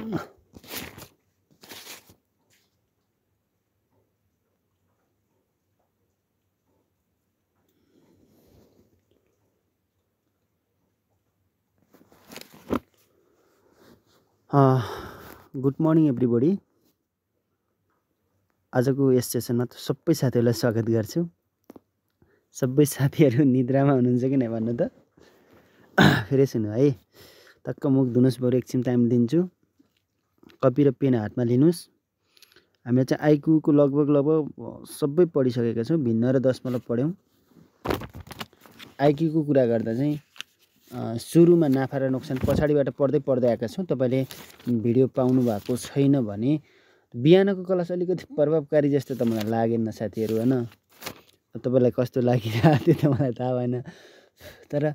Good morning everybody. आजको यस सेसनमा त सबै साथीहरूलाई स्वागत गर्छु। सबै साथीहरू निद्रामा हुनुहुन्छ कि नै भन्नु त। फेरि सुन्नु है, टक्क मुख धुनुहोस्, बरु एकछिन टाइम दिन्छु। कपी र पेन हातमा लिनुहोस्। हामीले चाहिँ आइक्यूको लगभग सबै पढिसकेका छौँ। भिन्न र दशमलव पढ्यौँ। आइक्यूको कुरा गर्दा चाहिँ सुरुमा नाफा र नोक्सान पछाडिबाट पढ्दै आएका छौँ। तपाईँले भिडियो पाउनु भएको छैन भने बिहानको क्लास अलिकति प्रभावकारी जस्तो त मलाई लागेन साथीहरू, होइन। तपाईँलाई कस्तो लागिरहेको थियो त मलाई थाहा भएन। तर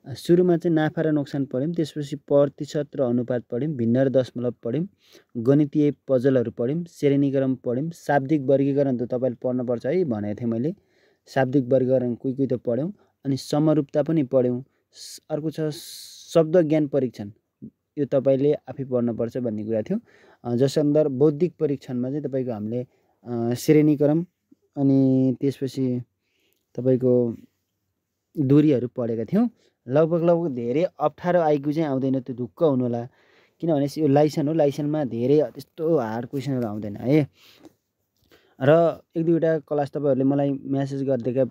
सुरुमा चाहिँ नाफा र नोक्सान पढ्यौँ, त्यसपछि प्रतिशत र अनुपात पढ्यौँ, भिन्न र दशमलव पढ्यौँ, गणितीय पजलहरू पढ्यौँ, श्रेणीक्रम पढ्यौँ, शाब्दिक वर्गीकरण त तपाईँले पढ्नुपर्छ है भनेको थिएँ मैले। शाब्दिक वर्गीकरण कोही त पढ्यौँ। अनि समरूपता पनि पढ्यौँ। अर्को छ शब्द ज्ञान परीक्षण, यो तपाईँले आफै पढ्नुपर्छ भन्ने कुरा थियो। जस अन्दर बौद्धिक परीक्षणमा चाहिँ तपाईँको हामीले श्रेणीक्रम अनि त्यसपछि तपाईँको दूरीहरू पढेका थियौँ। लगभग धेरै अप्ठ्यारो आइक्यू चाहिँ आउँदैन, त्यो ढुक्क हुनु होला। किनभने यो लाइसन हो, लाइसनमा धेरै त्यस्तो हार्ड क्वेसनहरू आउँदैन है। र एक दुईवटा क्लास तपाईँहरूले मलाई म्यासेज गरिदिएका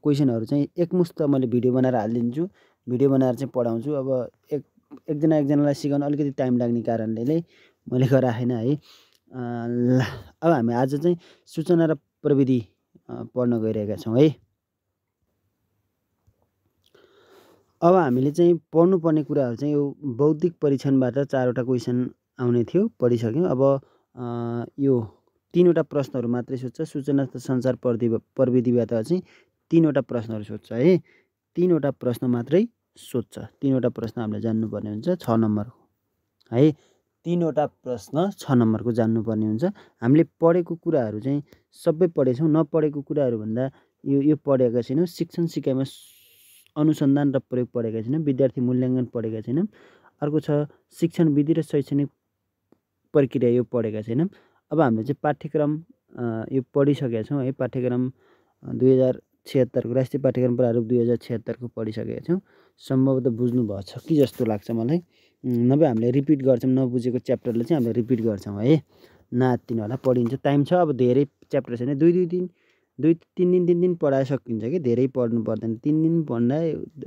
क्वेसनहरू चाहिँ एकमुष्ट मैले भिडियो बनाएर हालिदिन्छु। भिडियो बनाएर चाहिँ पढाउँछु। अब एकजनालाई सिकाउन अलिकति टाइम लाग्ने कारणले नै मैले गराएन है। अब हामी आज चाहिँ सूचना र प्रविधि पढ्न गइरहेका छौँ है। अब हामीले चाहिँ पढ्नुपर्ने कुराहरू चाहिँ यो बौद्धिक परीक्षणबाट 4वटा क्वेसन आउने थियो, पढिसक्यौँ। अब यो 3वटा प्रश्नहरू मात्रै सोध्छ। सूचना तथा सञ्चार प्रविधिबाट चाहिँ 3वटा प्रश्नहरू सोध्छ है। 3वटा प्रश्न मात्रै सोध्छ। 3वटा प्रश्न हामीले जान्नुपर्ने हुन्छ, 6 नम्बरको है। 3वटा प्रश्न 6 नम्बरको जान्नुपर्ने हुन्छ। हामीले पढेको कुराहरू चाहिँ सबै पढेछौँ। नपढेको कुराहरू भन्दा यो पढेका छैनौँ। शिक्षण सिकाइमा अनुसन्धान र प्रयोग पढेका छैनौँ। विद्यार्थी मूल्याङ्कन पढेका छैनौँ। अर्को छ शिक्षण विधि र शैक्षणिक प्रक्रिया, यो पढेका छैनौँ। अब हामीले चाहिँ पाठ्यक्रम यो पढिसकेका छौँ है। पाठ्यक्रम 2076 राष्ट्रिय पाठ्यक्रम प्रारूप 2076 को पढिसकेका छौँ। सम्भवतः बुझ्नु भएको छ कि जस्तो लाग्छ मलाई। नभए हामीले रिपिट गर्छौँ, नबुझेको च्याप्टरले चाहिँ हामीले रिपिट गर्छौँ है। नआत्तिनु होला, पढिन्छ। टाइम छ, अब धेरै च्याप्टर छैन। 2-3 दिन पढाए सकिन्छ कि धेरै पढ्नु पर्दैन। 3 दिन पढ्दा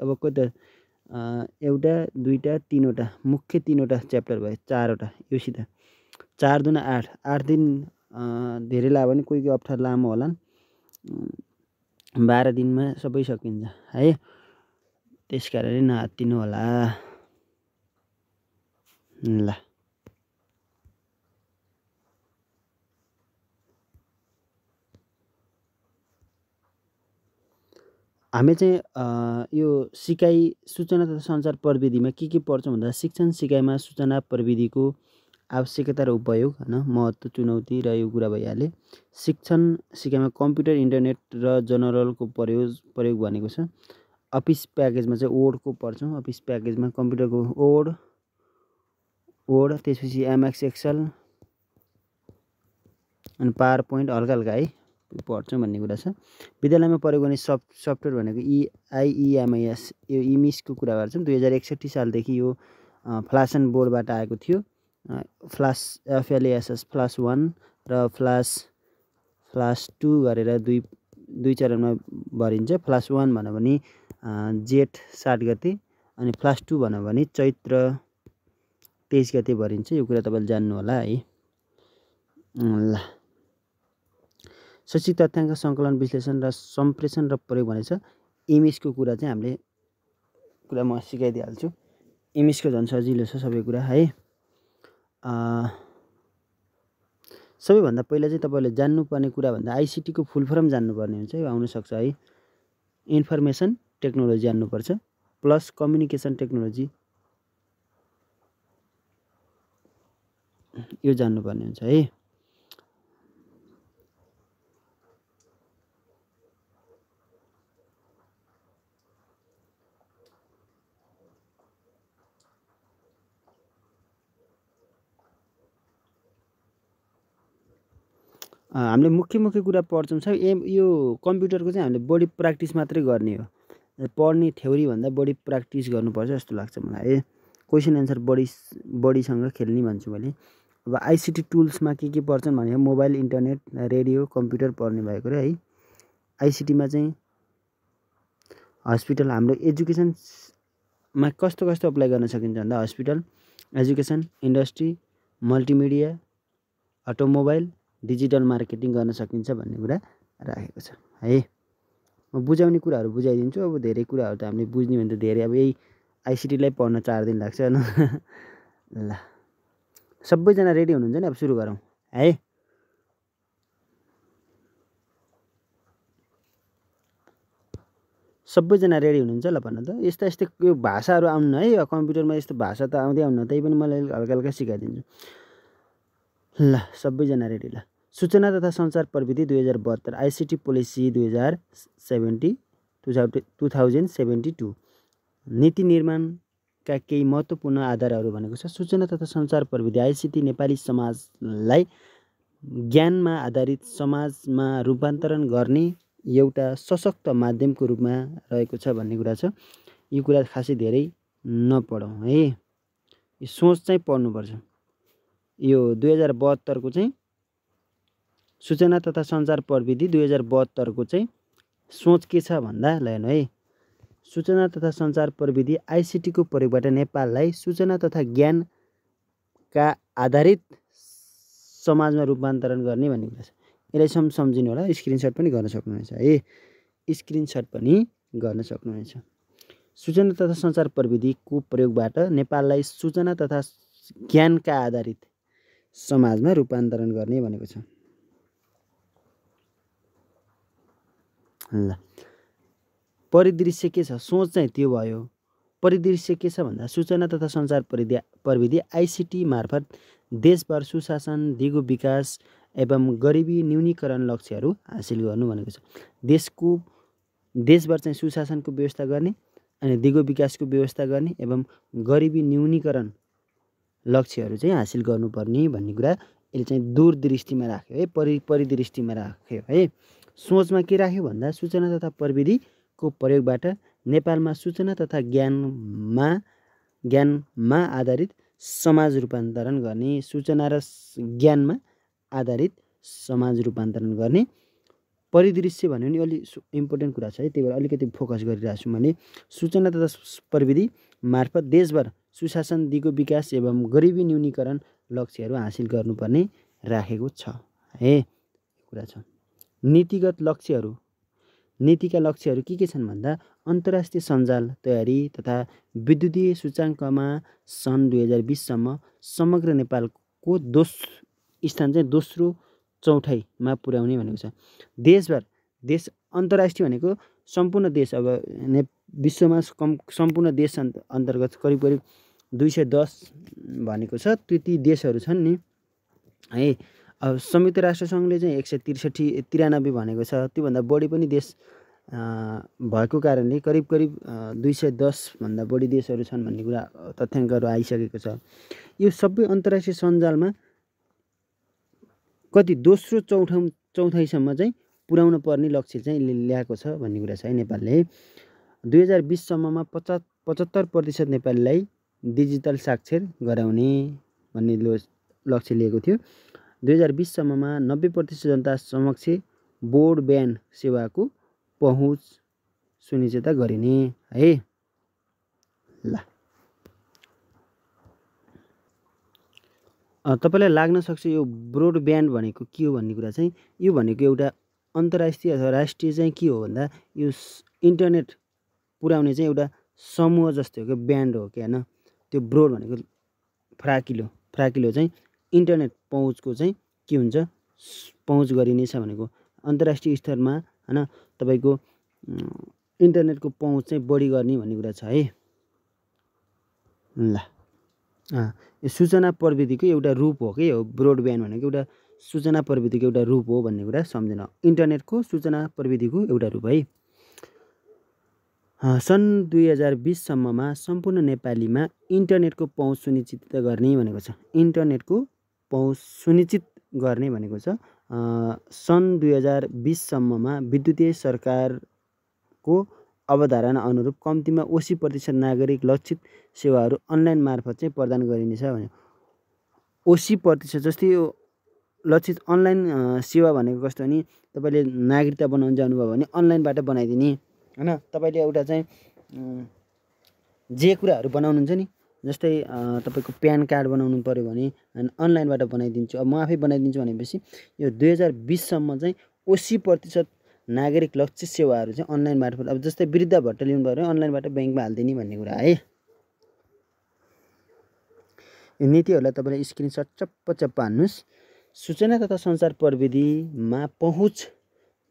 अब कोही त एउटा, दुईवटा, 3वटा मुख्य 3वटा च्याप्टर भयो, 4वटा योसित 4 दुना 8 दिन धेरै लाग्यो भने कोही अप्ठ्यारो लामो होला। 12 दिनमा सबै सकिन्छ है। त्यस कारणले नआत्तिनु होला। ल, हामी चाहिँ यो सूचना तथा सञ्चार प्रविधिमा के पढ्छौँ भन्दा शिक्षण सिकाइमा सूचना प्रविधिको आवश्यकता र उपयोग, होइन, महत्त्व, चुनौती र यो कुरा भइहाल्यो। शिक्षण सिकाइमा कम्प्युटर, इन्टरनेट र जनरलको प्रयोग भनेको छ। अफिस प्याकेजमा चाहिँ वर्डको पढ्छौँ। अफिस प्याकेजमा कम्प्युटरको वर्ड, त्यसपछि एमएक्स एक्सेल अनि पावर पोइन्ट हल्का है पढ्छौँ भन्ने कुरा छ। विद्यालयमा प्रयोग गर्ने सफ्टवेयर भनेको IEMIS, यो इमिसको कुरा गर्छौँ। 2061 सालदेखि यो फ्ल्यास एन्ड बोर्डबाट आएको थियो। फ्ल्यास FLASS फ्ल्यास 1 र फ्ल्यास 2 गरेर दुई चरणमा भरिन्छ। फ्ल्यास 1 भन्यो भने जेठ 7 गते अनि फ्ल्यास 2 भन्यो भने चैत्र 23 गते भरिन्छ। यो कुरा तपाईँले जान्नु होला है। ल, शैक्षिक तथ्याङ्क सङ्कलन, विश्लेषण र सम्प्रेषण र प्रयोग भनेको छ। इमेजको कुरा चाहिँ हामीले म सिकाइदिइहाल्छु। इमेजको झन् सजिलो छ सबै कुरा है। सबैभन्दा पहिला चाहिँ तपाईँले जान्नुपर्ने कुरा भन्दा आइसिटीको फुल फर्म जान्नुपर्ने हुन्छ। यो आउनसक्छ है। इन्फर्मेसन टेक्नोलोजी जान्नुपर्छ, प्लस कम्युनिकेसन टेक्नोलोजी, यो जान्नुपर्ने हुन्छ है। हामीले मुख्य कुरा पढ्छौँ साहब। यो कम्प्युटरको चाहिँ हामीले बढी प्र्याक्टिस मात्रै गर्ने हो, पढ्ने थ्योरी भन्दा बढी प्र्याक्टिस गर्नुपर्छ जस्तो लाग्छ मलाई। क्वेसन एन्सर बढीसँग खेल्ने भन्छु मैले। अब आइसिटी टुल्समा के पर्छन् भने मोबाइल, इन्टरनेट, रेडियो, कम्प्युटर पर्ने भएको है। आइसिटीमा चाहिँ हस्पिटल, हाम्रो एजुकेसनमा कस्तो अप्लाई गर्न सकिन्छ भन्दा hospital, education, industry, multimedia, automobile, digital marketing गर्न सकिन्छ भन्ने कुरा राखेको छ है। म बुझाउने कुराहरू बुझाइदिन्छु। अब धेरै कुराहरू त हामीले बुझ्ने भने त धेरै, अब यही आइसिटीलाई पढ्न 4 दिन लाग्छ होइन। ल सबैजना रेडी हुनुहुन्छ नि? अब सुरु गरौँ है। सबैजना रेडी हुनुहुन्छ? ल भन्न त। यस्ता यो भाषाहरू आउनु है, कम्प्युटरमा यस्तो भाषा त आउँदै आउनु, त्यही पनि मलाई हल्का सिकाइदिन्छु। ल सबैजना रेडी। ल सूचना तथा सञ्चार प्रविधि 2072, आइसिटी पोलिसी 2072, नीति निर्माणका केही महत्त्वपूर्ण आधारहरू भनेको छ। सूचना तथा सञ्चार प्रविधि आइसिटी नेपाली समाजलाई ज्ञानमा आधारित समाजमा रूपान्तरण गर्ने एउटा सशक्त माध्यमको रूपमा रहेको छ भन्ने कुरा छ। यो कुरा खासै धेरै नपढौँ है, यो सोच चाहिँ पढ्नुपर्छ। यो 2072 को चाहिँ सूचना तथा सञ्चार प्रविधि 2072 को चाहिँ सोच के छ भन्दा ल हेर्नु है। सूचना तथा सञ्चार प्रविधि आइसिटी को प्रयोगबाट नेपाललाई सूचना तथा ज्ञानका आधारित समाजमा रूपान्तरण गर्ने भन्ने कुरा छ। यसलाई सम्झिनु होला। स्क्रिनसट पनि गर्न सक्नुहुनेछ है, स्क्रिनसट पनि गर्न सक्नुहुनेछ। सूचना तथा सञ्चार प्रविधिको प्रयोगबाट नेपाललाई सूचना तथा ज्ञानका आधारित समाजमा रूपान्तरण गर्ने भनेको छ। ल परिदृश्य के छ? सोच चाहिँ त्यो भयो। परिदृश्य के छ भन्दा सूचना तथा सञ्चार प्रविधि आइसिटी मार्फत देशभर सुशासन, दिगो विकास एवं गरिबी न्यूनीकरण लक्ष्यहरू हासिल गर्नु भनेको छ। देशभर चाहिँ सुशासनको व्यवस्था गर्ने अनि दिगो विकासको व्यवस्था गर्ने एवं गरिबी न्यूनीकरण लक्ष्यहरू चाहिँ हासिल गर्नुपर्ने भन्ने कुरा यसले चाहिँ दूरदृष्टिमा राख्यो है, परिदृष्टिमा राख्यो है। सोचमा के राख्यो भन्दा सूचना तथा प्रविधिको प्रयोगबाट नेपालमा सूचना तथा ज्ञानमा आधारित समाज रूपान्तरण गर्ने, सूचना र ज्ञानमा आधारित समाज रूपान्तरण गर्ने। परिदृश्य भन्यो नि अलि इम्पोर्टेन्ट कुरा छ है, त्यही भएर अलिकति फोकस गरिरहेको छु मैले। सूचना तथा प्रविधि मार्फत देशभर सुशासन, दिगो विकास एवं गरिबी न्यूनीकरण लक्ष्यहरू हासिल गर्नुपर्ने राखेको छ है कुरा छ। नीतिगत लक्ष्यहरू, नीतिका लक्ष्यहरू के छन् भन्दा अन्तर्राष्ट्रिय सञ्जाल तयारी तथा विद्युतीय सूचाङ्कमा सन् 2020 सम्म समग्र नेपालको स्थान चाहिँ दोस्रो चौथाइमा पुर्याउने भनेको छ। देशभर, देश अन्तर्राष्ट्रिय भनेको सम्पूर्ण देश, अब विश्वमा सम्पूर्ण देश अन्तर्गत करिब 210 भनेको छ, त्यति देशहरू छन् नि है। अब संयुक्त राष्ट्रसङ्घले चाहिँ 193 भनेको छ, त्योभन्दा बढी पनि देश भएको कारणले करिब 210 भन्दा बढी देशहरू छन् भन्ने कुरा तथ्याङ्कहरू आइसकेको छ। यो सबै अन्तर्राष्ट्रिय सञ्जालमा कति दोस्रो चौथाइसम्म चाहिँ पुर्याउन पर्ने लक्ष्य चाहिँ ल्याएको छ भन्ने कुरा छ है नेपालले। 2020 सम्ममा 75% नेपालीलाई डिजिटल साक्षर गराउने भन्ने लक्ष्य लिएको थियो। 2020 सम्ममा 90% जनता समक्ष ब्रोडब्यान्ड सेवाको पहुँच सुनिश्चित गरिने है। ल तपाईँलाई लाग्न सक्छ यो ब्रोडब्यान्ड भनेको के हो भन्ने कुरा चाहिँ, यो भनेको एउटा अन्तर्राष्ट्रिय अथवा राष्ट्रिय चाहिँ के हो भन्दा यो इन्टरनेट पुर्याउने चाहिँ एउटा समूह जस्तै हो कि ब्यान्ड हो कि होइन। त्यो ब्रोड भनेको फ्राकिलो चाहिँ इन्टरनेट पहुँचको चाहिँ के हुन्छ, पहुँच गरिनेछ भनेको अन्तर्राष्ट्रिय स्तरमा होइन। तपाईँको इन्टरनेटको पहुँच चाहिँ बढी गर्ने भन्ने कुरा छ है। ल यो सूचना प्रविधिको एउटा रूप हो कि हो ब्रोडब्यान्ड भनेको, एउटा सूचना प्रविधिको एउटा रूप हो भन्ने कुरा सम्झिनु। इन्टरनेटको सूचना प्रविधिको एउटा रूप है। सन् 2020 सम्ममा सम्पूर्ण नेपालीमा इन्टरनेटको पहुँच सुनिश्चित गर्ने भनेको छ। इन्टरनेटको पहुँच सुनिश्चित गर्ने भनेको छ। सन् 2020 सम्ममा विद्युतीय सरकारको अवधारणा अनुरूप कम्तीमा 80% नागरिक लक्षित सेवाहरू अनलाइन मार्फत चाहिँ प्रदान गरिनेछ भने 80% जस्तै यो लक्षित अनलाइन सेवा भनेको कस्तो भने तपाईँले नागरिकता बनाउन जानुभयो भने अनलाइनबाट बनाइदिने हैन। तपाईँले एउटा चाहिँ जे कुराहरू बनाउनुहुन्छ नि, जस्तै तपाईँको प्यान कार्ड बनाउनु पर्यो भने अनलाइनबाट बनाइदिन्छु। अब म आफै बनाइदिन्छु भनेपछि यो 2020 सम्म चाहिँ 80% नागरिक लक्षित सेवाहरू चाहिँ अनलाइन मार्फत, अब जस्तै वृद्ध भत्ता लिनु भयो भने अनलाइनबाट ब्याङ्कमा हालिदिने भन्ने कुरा है। यो नीतिहरूलाई तपाईँले स्क्रिनसट चप्प हान्नुहोस्। सूचना तथा सञ्चार प्रविधिमा पहुँच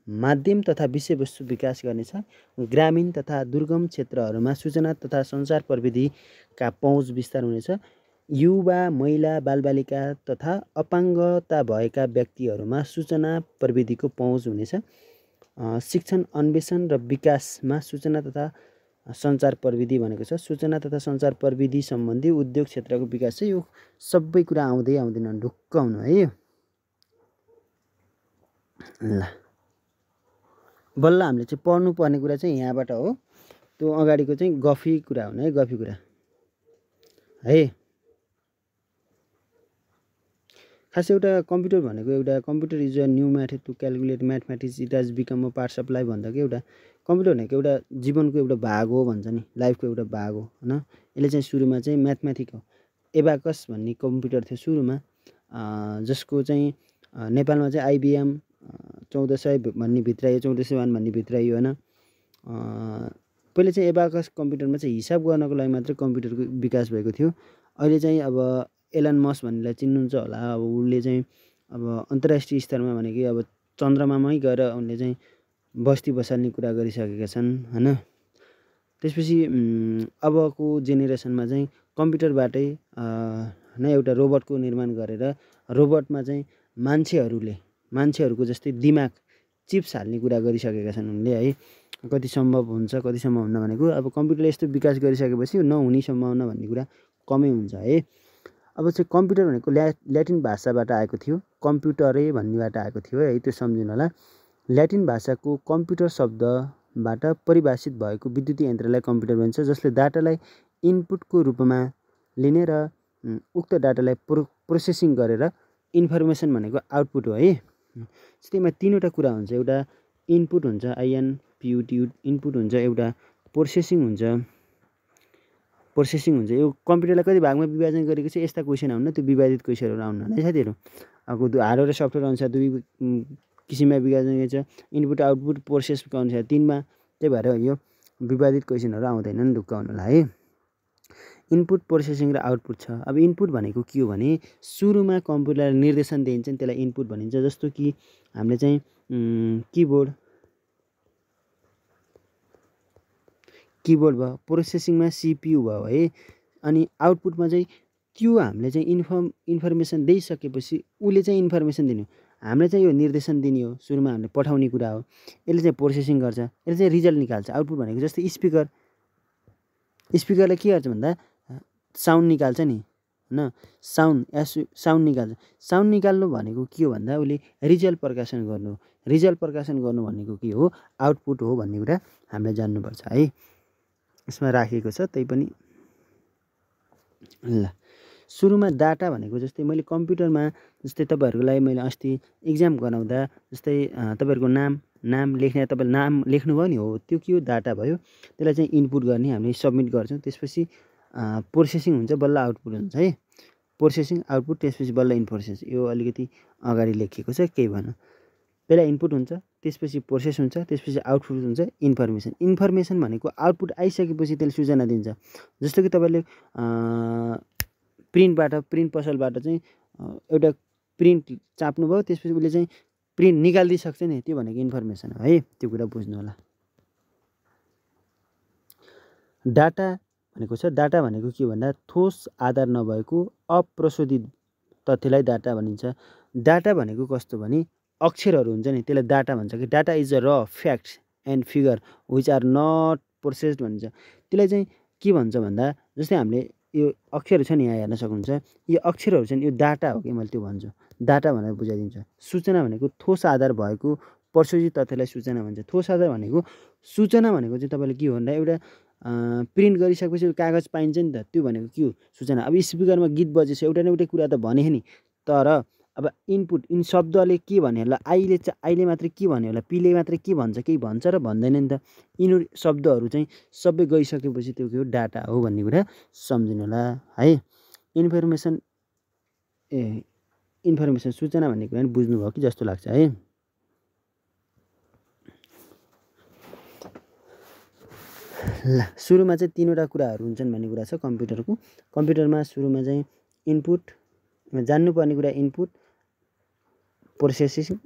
माध्यम तथा विषयवस्तु विकास गर्नेछ। ग्रामीण तथा दुर्गम क्षेत्रहरूमा सूचना तथा सञ्चार प्रविधिका पहुँच विस्तार हुनेछ। युवा, महिला, बालबालिका तथा अपाङ्गता भएका व्यक्तिहरूमा सूचना प्रविधिको पहुँच हुनेछ। शिक्षण, अन्वेषण र विकासमा सूचना तथा सञ्चार प्रविधि भनेको छ। सूचना तथा सञ्चार प्रविधि सम्बन्धी उद्योग क्षेत्रको विकास चाहिँ यो सबै कुरा आउँदै आउँदैन, ढुक्क हुनु है। ल बल्ल हामीले चाहिँ पढ्नु पर्ने कुरा चाहिँ यहाँबाट हो। त्यो अगाडिको चाहिँ गफी कुरा हुने है, गफी कुरा है। खास एउटा कम्प्युटर भनेको एउटा computer is a new method to calculate mathematics, it has become a part of life भन्दा कि एउटा कम्प्युटर भनेको एउटा जीवनको एउटा भाग हो भन्छ नि, लाइफको एउटा भाग हो होइन। यसले चाहिँ सुरुमा चाहिँ म्याथमेटिक हो, एबाकस भन्ने कम्प्युटर थियो सुरुमा, जसको चाहिँ नेपालमा चाहिँ आइबिएम 1400 भन्ने भित्राइयो, 1401 भन्ने भित्राइयो होइन। पहिले चाहिँ एबाकस कम्प्युटरमा चाहिँ हिसाब गर्नको लागि मात्रै कम्प्युटरको विकास भएको थियो। अहिले चाहिँ अब एलन मस्क भन्नेलाई चिन्नुहुन्छ होला। अब उसले चाहिँ अब अन्तर्राष्ट्रिय स्तरमा भनेको अब चन्द्रमामै गएर उनले चाहिँ बस्ती बसाल्ने कुरा गरिसकेका छन् होइन। त्यसपछि अबको जेनेरेसनमा चाहिँ कम्प्युटरबाटै नै एउटा रोबोटको निर्माण गरेर रोबोटमा चाहिँ मान्छेहरूको जस्तै दिमाग चिप्स हाल्ने कुरा गरिसकेका छन् उनले है। कति सम्भव हुन्छ कति सम्भव हुन्न भनेको अब कम्प्युटरले यस्तो विकास गरिसकेपछि नहुने सम्भावना भन्ने कुरा कमै हुन्छ है। अब चाहिँ कम्प्युटर भनेको ल्याटिन भाषाबाट आएको थियो, कम्प्युटरे भन्नेबाट आएको थियो है, त्यो सम्झिनु होला। ल्याटिन भाषाको कम्प्युटर शब्दबाट परिभाषित भएको विद्युतीय यन्त्रलाई कम्प्युटर भनिन्छ, जसले डाटालाई इनपुटको रूपमा लिने र उक्त डाटालाई प्रोसेसिङ गरेर इन्फर्मेसन भनेको आउटपुट हो है। त्यसमा तीनवटा कुरा हुन्छ, एउटा इनपुट हुन्छ आइएनपियुटी इनपुट हुन्छ, एउटा प्रोसेसिङ हुन्छ। यो कम्प्युटरलाई कति भागमा विभाजन गरेको छ यस्ता क्वेसन आउन, त्यो विभाजित क्वेसनहरू आउन है साथीहरू। अब हार्डवेयर र सफ्टवेयर अनुसार दुई किसिममा विभाजन गरिन्छ, इनपुट आउटपुट प्रोसेसको अनुसार तीनमा। त्यही भएर यो विवादित क्वेसनहरू आउँदैनन्, ढुक्क हुनु होला है। इनपुट, प्रोसेसिङ र आउटपुट छ। अब इनपुट भनेको के हो भने सुरुमा कम्प्युटरलाई निर्देशन दिइन्छ नि, त्यसलाई इनपुट भनिन्छ। जस्तो कि हामीले चाहिँ किबोर्ड भयो, प्रोसेसिङमा सिपियु भयो है। अनि आउटपुटमा चाहिँ त्यो हामीले चाहिँ इन्फर्मेसन दिइसकेपछि उसले चाहिँ इन्फर्मेसन दिने हो, हामीले चाहिँ यो निर्देशन दिने हो, सुरुमा हामीले पठाउने कुरा हो। यसले चाहिँ प्रोसेसिङ गर्छ, यसले चाहिँ रिजल्ट निकाल्छ। आउटपुट भनेको जस्तै स्पिकरले के गर्छ भन्दा साउन्ड निकाल्छ नि होइन, साउन्ड निकाल्छ। साउन्ड निकाल्नु भनेको के हो भन्दा उसले रिजल्ट प्रकाशन गर्नु हो। रिजल्ट प्रकाशन गर्नु भनेको के हो, आउटपुट हो भन्ने कुरा हामीले जान्नुपर्छ है। यसमा राखेको छ त्यही पनि। ल सुरुमा डाटा भनेको जस्तै मैले कम्प्युटरमा जस्तै तपाईँहरूको लागि मैले अस्ति इक्जाम गराउँदा जस्तै तपाईँहरूको नाम लेख्ने, तपाईँले नाम लेख्नुभयो नि, हो त्यो के हो, डाटा भयो। त्यसलाई चाहिँ इनपुट गर्ने हामीले सब्मिट गर्छौँ। त्यसपछि प्रोसेसिङ हुन्छ, बल्ल आउटपुट हुन्छ है। प्रोसेसिङ आउटपुट, त्यसपछि बल्ल इन्फर्मेसन। यो अलिकति अगाडि लेखिएको छ, केही भएन। पहिला इनपुट हुन्छ, त्यसपछि प्रोसेस हुन्छ, त्यसपछि आउटपुट हुन्छ इन्फर्मेसन। इन्फर्मेसन भनेको आउटपुट आइसकेपछि त्यसले सूचना दिन्छ। जस्तो कि तपाईँले प्रिन्ट पसलबाट चाहिँ एउटा प्रिन्ट चाप्नुभयो, त्यसपछि उसले चाहिँ प्रिन्ट निकालिदिइसक्छ नि, त्यो भनेको इन्फर्मेसन हो है। त्यो कुरा बुझ्नु होला। डाटा भनेको छ, डाटा भनेको के भन्दा ठोस आधार नभएको अप्रशोधित तथ्यलाई डाटा भनिन्छ। डाटा भनेको कस्तो भने अक्षरहरू हुन्छ नि, त्यसलाई डाटा भन्छ कि data is a raw facts and figure which are not processed भनिन्छ। त्यसलाई चाहिँ के भन्छ भन्दा जस्तै हामीले यो अक्षरहरू छ नि, यहाँ हेर्न सक्नुहुन्छ, यो अक्षरहरू छन्, यो डाटा हो कि मैले त्यो भन्छु। डाटा भनेर बुझाइदिन्छ। सूचना भनेको ठोस आधार भएको पर्सोजित तथ्यलाई सूचना भन्छ। ठोस आधार भनेको सूचना भनेको चाहिँ तपाईँले के हो भन्दा एउटा प्रिन्ट गरिसकेपछि कागज पाइन्छ नि त, त्यो भनेको के हो सूचना। अब स्पिकरमा गीत बजेछ एउटा न एउटा कुरा त भने नि, तर अब इनपुट इन शब्दले के भन्यो होला, आईले मात्रै के भन्यो होला, पीले मात्रै के भन्छ, केही भन्छ र भन्दैन नि त। यिनीहरू शब्दहरू चाहिँ सबै गइसकेपछि त्यो के हो डाटा हो भन्ने कुरा सम्झिनु होला है। इन्फर्मेसन सूचना भन्ने कुरा नि बुझ्नुभयो कि जस्तो लाग्छ है। ल सुरुमा चाहिँ तीनवटा कुराहरू हुन्छन् भन्ने कुरा छ कम्प्युटरको। कम्प्युटरमा सुरुमा चाहिँ इनपुट, जान्नुपर्ने कुरा इनपुट, प्रोसेसिङ,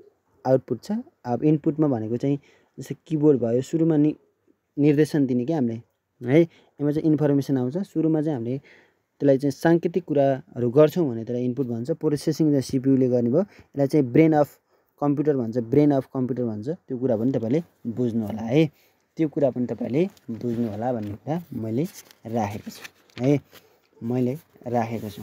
आउटपुट छ। अब इनपुटमा भनेको चाहिँ जस्तै किबोर्ड भयो, सुरुमा निर्देशन दिने क्या हामीले है, यसमा चाहिँ इन्फर्मेसन आउँछ। सुरुमा चाहिँ हामीले त्यसलाई चाहिँ साङ्केतिक कुराहरू गर्छौँ भने त्यसलाई इनपुट भन्छ। प्रोसेसिङ चाहिँ सिपियुले गर्ने भयो, यसलाई चाहिँ ब्रेन अफ कम्प्युटर भन्छ, ब्रेन अफ कम्प्युटर भन्छ। त्यो कुरा पनि तपाईँले बुझ्नु होला है, त्यो कुरा पनि तपाईँले बुझ्नु होला भन्ने कुरा मैले राखेको छु है, मैले राखेको छु।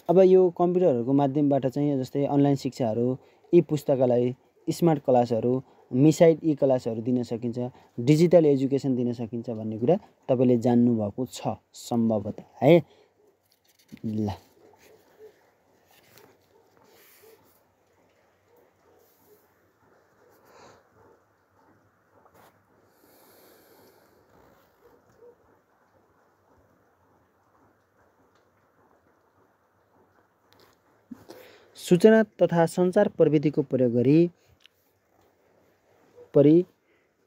अब यो कम्प्युटरहरूको माध्यमबाट चाहिँ जस्तै अनलाइन शिक्षाहरू, ई पुस्तकालय, स्मार्ट क्लासहरू, मिसाइड ई क्लासहरू दिन सकिन्छ, डिजिटल एजुकेसन दिन सकिन्छ भन्ने कुरा तपाईँले जान्नुभएको छ सम्भवतः है। ल सूचना तथा सञ्चार प्रविधिको प्रयोग गरी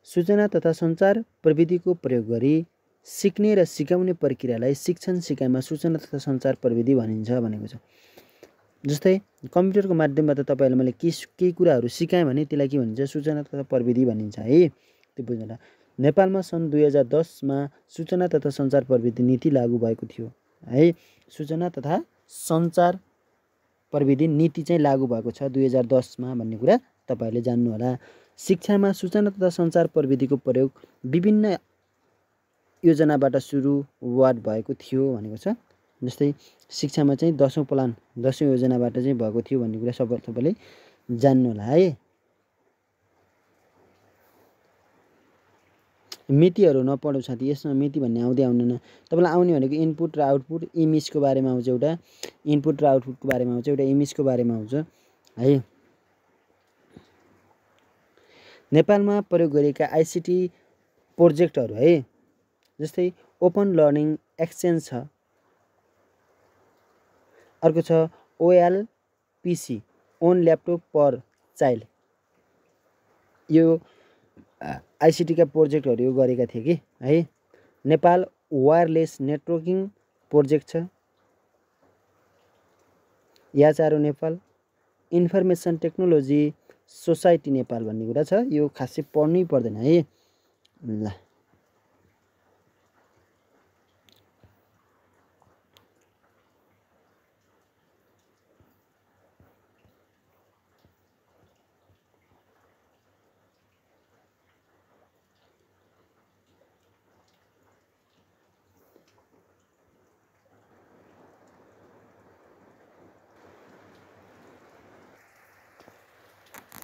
सूचना तथा सञ्चार प्रविधिको प्रयोग गरी सिक्ने र सिकाउने प्रक्रियालाई शिक्षण सिकाइमा सूचना तथा सञ्चार प्रविधि भनिन्छ भनेको छ। जस्तै कम्प्युटरको माध्यमबाट तपाईँहरूले मैले केही कुराहरू सिकाएँ भने त्यसलाई के भनिन्छ सूचना तथा प्रविधि भनिन्छ है, त्यो बुझ्नु होला। नेपालमा सन् 2010मा सूचना तथा सञ्चार प्रविधि नीति लागू भएको थियो है। सूचना तथा सञ्चार प्रविधि नीति चाहिँ लागू भएको छ 2010मा भन्ने कुरा तपाईँहरूले जान्नु होला। शिक्षामा सूचना तथा सञ्चार प्रविधिको प्रयोग विभिन्न योजनाबाट सुरुवात भएको थियो भनेको छ। जस्तै शिक्षामा चाहिँ 10औं प्लान 10औं योजनाबाट चाहिँ भएको थियो भन्ने कुरा सबैले जान्नु होला है। मितिहरू नपढौँ साथी, यसमा मिति भन्ने आउँदैन। तपाईँलाई आउने भनेको इनपुट र आउटपुट, इमेजको बारेमा आउँछ एउटा, इनपुट र आउटपुटको बारेमा आउँछ एउटा, इमेजको बारेमा आउँछ है। नेपालमा प्रयोग गरिएका आइसिटी प्रोजेक्टहरू है, जस्तै ओपन लर्निङ एक्सचेन्ज छ, अर्को छ OLPC ओन ल्यापटप पर चाइल्ड। यो आइसिटीका प्रोजेक्टहरू यो गरेका थिए कि है। नेपाल वायरलेस नेटवर्किङ प्रोजेक्ट छ, याचारो Nepal, information technology society Nepal भन्ने कुरा छ। यो खासै पढ्नै पर्दैन है। ल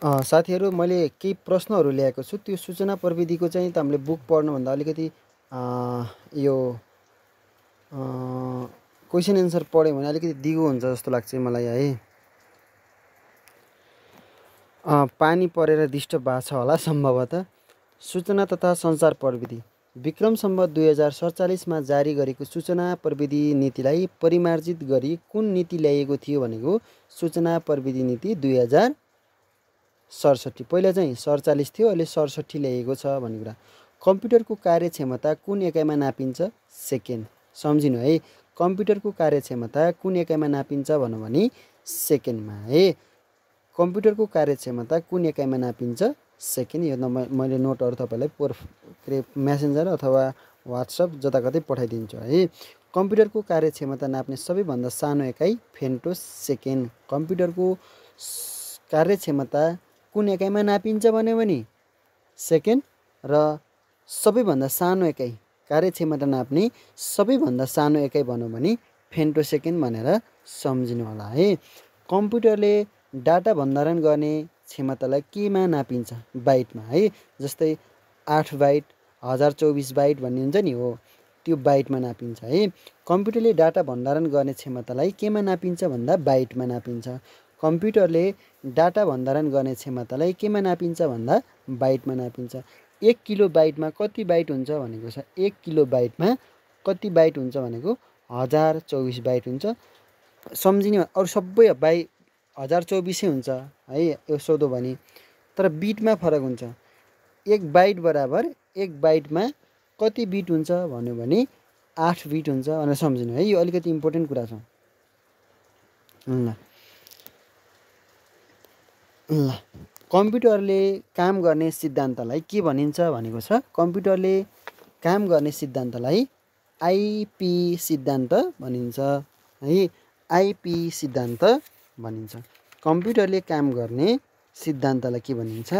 साथीहरू मैले केही प्रश्नहरू ल्याएको छु। त्यो सूचना प्रविधिको चाहिँ हामीले बुक पढ्नुभन्दा अलिकति यो क्वेसन एन्सर पढ्यो भने अलिकति दिगो हुन्छ जस्तो लाग्छ मलाई है। पानी परेर डिस्टर्ब भएको छ होला सम्भवतः। सूचना तथा सञ्चार प्रविधि विक्रम सम्वत 2047मा जारी गरेको सूचना प्रविधि नीतिलाई परिमार्जित गरी कुन नीति ल्याइएको थियो भनेको सूचना प्रविधि नीति 2067। पहिला चाहिँ 47 थियो, अहिले 67 ल्याइएको छ भन्ने कुरा। कम्प्युटरको कार्यक्षमता कुन एकाइमा नापिन्छ? सेकेन्ड। सम्झिनु है, कम्प्युटरको कार्यक्षमता कुन एकाइमा नापिन्छ भन्नु भने सेकेन्डमा है। कम्प्युटरको कार्यक्षमता कुन एकाइमा नापिन्छ? सेकेन्ड। यो मैले नोटहरू तपाईँलाई मेसेन्जर अथवा वाट्सएप जताकतै पठाइदिन्छु है। कम्प्युटरको कार्यक्षमता नाप्ने सबैभन्दा सानो एकाइ फेन्टो सेकेन्ड। कम्प्युटरको कार्यक्षमता कुन एकाइमा नापिन्छ भन्यो भने सेकेन्ड, र सबैभन्दा सानो एकाइ कार्यक्षमता नाप्ने सबैभन्दा सानो एकाइ भनौँ भने फेन्टो सेकेन्ड भनेर सम्झिनु होला है। कम्प्युटरले डाटा भण्डारण गर्ने क्षमतालाई केमा नापिन्छ? बाइटमा है। जस्तै 8 बाइट 1024 बाइट भन्ने हुन्छ नि, हो त्यो बाइटमा नापिन्छ है। कम्प्युटरले डाटा भण्डारण गर्ने क्षमतालाई केमा नापिन्छ भन्दा बाइटमा नापिन्छ। कम्प्युटरले डाटा भण्डारण गर्ने क्षमतालाई केमा नापिन्छ भन्दा बाइटमा नापिन्छ। 1 किलो बाइटमा कति बाइट हुन्छ भनेको छ। 1 किलो बाइटमा कति बाइट हुन्छ भनेको 1024 बाइट हुन्छ। सम्झिने अरू सबै 1024 हुन्छ है, यो सोधो भने। तर बिटमा फरक हुन्छ। 1 बाइट बराबर 1 बाइटमा कति बिट हुन्छ भन्यो भने 8 बिट हुन्छ भनेर सम्झिनु है। यो अलिकति इम्पोर्टेन्ट कुरा छ। ल कम्प्युटरले काम गर्ने सिद्धान्तलाई के भनिन्छ भनेको छ। कम्प्युटरले काम गर्ने सिद्धान्तलाई आइपी सिद्धान्त भनिन्छ है। आइपी सिद्धान्त भनिन्छ। कम्प्युटरले काम गर्ने सिद्धान्तलाई के भनिन्छ?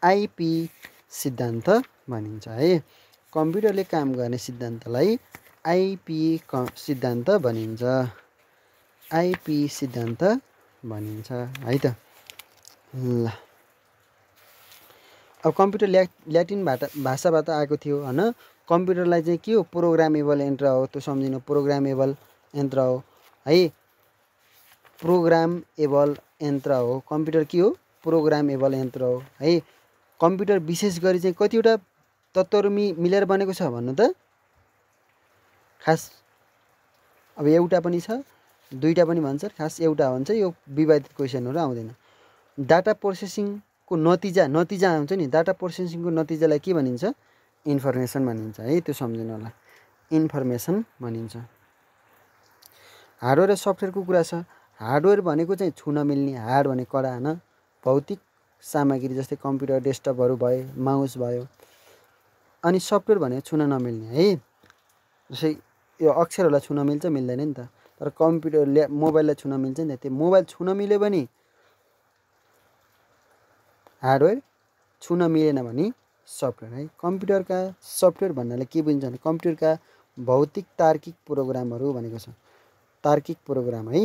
आइपी सिद्धान्त भनिन्छ है। कम्प्युटरले काम गर्ने सिद्धान्तलाई आइपी सिद्धान्त भनिन्छ। आइपी सिद्धान्त भनिन्छ है त। ल अब कम्प्युटर ल्याटिन भाषाबाट आएको थियो होइन। कम्प्युटरलाई चाहिँ के हो? प्रोग्रामेबल यन्त्र हो। त्यो सम्झिनु, प्रोग्रामेबल यन्त्र हो है। प्रोग्रामेबल यन्त्र हो कम्प्युटर। के हो? प्रोग्रामेबल यन्त्र हो है। कम्प्युटर विशेष गरी चाहिँ कतिवटा तत्त्वहरू मिलेर बनेको छ भन्नु त? खास अब एउटा पनि छ, दुईटा पनि भन्छ, खास एउटा भन्छ। यो विवादित क्वेसनहरू आउँदैन। डाटा प्रोसेसिङको नतिजा हुन्छ नि। डाटा प्रोसेसिङको नतिजालाई के भनिन्छ? इन्फर्मेसन भनिन्छ है। त्यो सम्झिनु होला, इन्फर्मेसन भनिन्छ। हार्डवेयर र सफ्टवेयरको कुरा छ। हार्डवेयर भनेको चाहिँ छुन मिल्ने, हार्ड भने कडा होइन, भौतिक सामग्री जस्तै कम्प्युटर डेस्कटपहरू भयो, माउस भयो। अनि सफ्टवेयर भनेको छुन नमिल्ने है। जस्तै यो अक्षरहरूलाई छुन मिल्छ मिल्दैन नि त। तर कम्प्युटरले मोबाइललाई छुन मिल्छ नि त। त्यो मोबाइल छुन मिल्यो भने हार्डवेयर, छुन मिलेन भने सफ्टवेयर है। कम्प्युटरका सफ्टवेयर भन्नाले के बुझिन्छ भने कम्प्युटरका भौतिक तार्किक प्रोग्रामहरू भनेको छ। तार्किक प्रोग्राम है।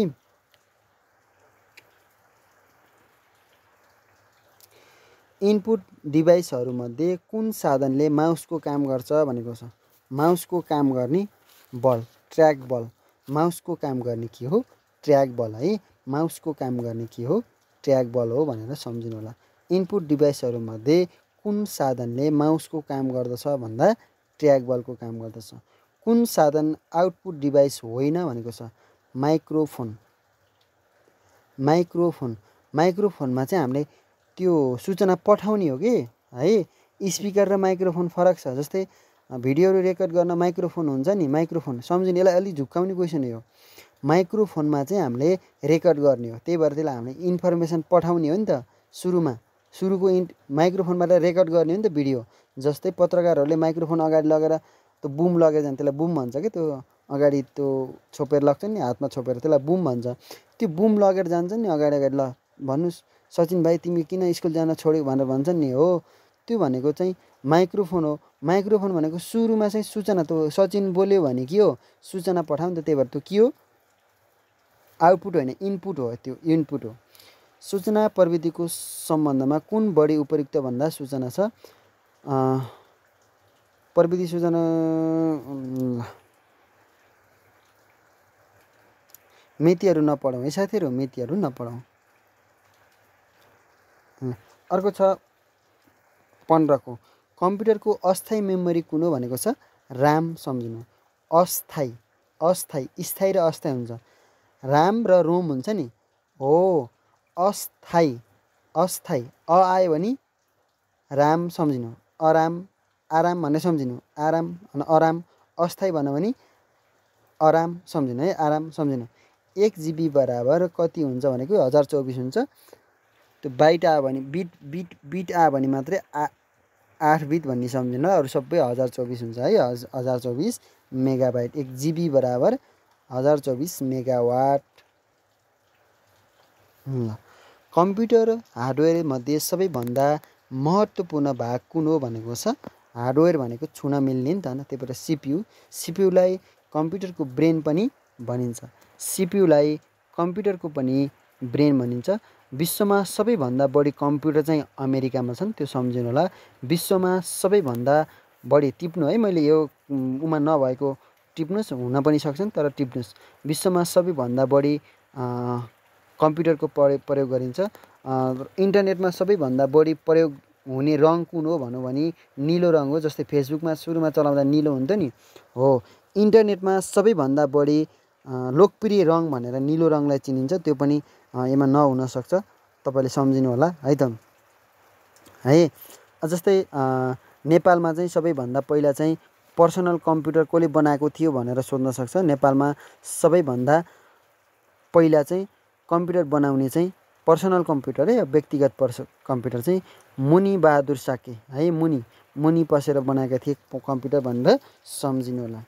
इनपुट डिभाइसहरूमध्ये कुन साधनले माउसको काम गर्छ भनेको छ। माउसको काम गर्ने बल, ट्र्याक बल। माउसको काम गर्ने के हो? ट्र्याक बल है। माउसको काम गर्ने के हो? ट्र्याक बल हो भनेर सम्झिनु होला। इनपुट डिभाइसहरूमध्ये कुन साधनले माउसको काम गर्दछ भन्दा ट्र्याक बलको काम गर्दछ। कुन साधन आउटपुट डिभाइस होइन भनेको छ? माइक्रोफोन। माइक्रोफोन। माइक्रोफोनमा चाहिँ हामीले त्यो सूचना पठाउने हो कि है। स्पिकर र माइक्रोफोन फरक छ। जस्तै भिडियोहरू रेकर्ड गर्न माइक्रोफोन हुन्छ नि। माइक्रोफोन सम्झिने, यसलाई अलिक झुक्काउने क्वेसन हो। माइक्रोफोनमा चाहिँ हामीले रेकर्ड गर्ने हो, त्यही भएर त्यसलाई हामीले इन्फर्मेसन पठाउने हो नि त। सुरुको माइक्रोफोनबाट रेकर्ड गर्ने हो नि त भिडियो। जस्तै पत्रकारहरूले माइक्रोफोन अगाडि लगेर त्यो बुम लगेर जान्छ, त्यसलाई बुम भन्छ कि। त्यो अगाडि त्यो छोपेर लग्छ नि, हातमा छोपेर, त्यसलाई बुम भन्छ। त्यो बुम लगेर जान्छ नि अगाडि। ल भन्नुहोस् सचिन भाइ तिमी किन स्कुल जान छोड्यौ भनेर भन्छन् नि, हो त्यो भनेको चाहिँ माइक्रोफोन हो। माइक्रोफोन भनेको सुरुमा चाहिँ सूचना, त्यो सचिन बोल्यो भने के हो? सूचना पठाउ नि त। त्यही भएर त्यो के हो? आउटपुट होइन, इनपुट हो। त्यो इनपुट हो। सूचना प्रविधिको सम्बन्धमा कुन बढी उपयुक्त भन्दा सूचना छ? प्रविधि सूचना मितिहरू नपढौँ है साथीहरू, मितिहरू नपढौँ। अर्को छ 15 को। कम्प्युटरको अस्थायी मेमोरी कुन हो भनेको छ? राम सम्झिनु। अस्थायी, स्थायी र अस्थायी हुन्छ। राम र रोम हुन्छ नि, हो अस्थायी। अ आयो भने राम सम्झिनु, आराम भन्ने सम्झिनु, आराम अराम। अस्थायी भन्यो भने आराम सम्झिनु है, आराम सम्झिनु। 1 GB बराबर कति हुन्छ भनेको 1024 हुन्छ। त्यो बाइट आयो भने बिट आयो भने मात्रै 8 बिट भन्ने सम्झिनु। अरू सबै 1024 हुन्छ है। 1024 मेगाबाइट। 1 GB बराबर 1024 मेगावाट। कम्प्युटर हार्डवेयर मध्ये सबैभन्दा महत्त्वपूर्ण भाग कुन हो भनेको छ? हार्डवेयर भनेको छुन मिल्ने नि त होइन। त्यही भएर सिपियुलाई कम्प्युटरको ब्रेन पनि भनिन्छ। सिपियुलाई कम्प्युटरको पनि ब्रेन भनिन्छ। विश्वमा सबैभन्दा बढी कम्प्युटर चाहिँ अमेरिकामा छन्, त्यो सम्झिनु होला। विश्वमा सबैभन्दा बढी टिप्नु है, मैले यो उमा नभएको टिप्नुहोस्, हुन पनि सक्छन् तर टिप्नुहोस्। विश्वमा सबैभन्दा बढी कम्प्युटरको प्रयोग गरिन्छ। इन्टरनेटमा सबैभन्दा बढी प्रयोग हुने रङ कुन हो भनौँ भने निलो रङ हो। जस्तै फेसबुकमा सुरुमा चलाउँदा निलो हुन्थ्यो नि, हो। इन्टरनेटमा सबैभन्दा बढी लोकप्रिय रङ भनेर निलो रङलाई चिनिन्छ, त्यो पनि यसमा नहुनसक्छ, तपाईँले सम्झिनु होला है त है। जस्तै नेपालमा चाहिँ सबैभन्दा पहिला चाहिँ पर्सनल कम्प्युटर कसले बनाएको थियो भनेर सोध्न सक्छ। नेपालमा सबैभन्दा पहिला चाहिँ कम्प्युटर बनाउने चाहिँ पर्सनल कम्प्युटर है, व्यक्तिगत कम्प्युटर चाहिँ मुनि बहादुर साके है, मुनि पसेर बनाएका थिए कम्प्युटर भनेर सम्झिनु होला।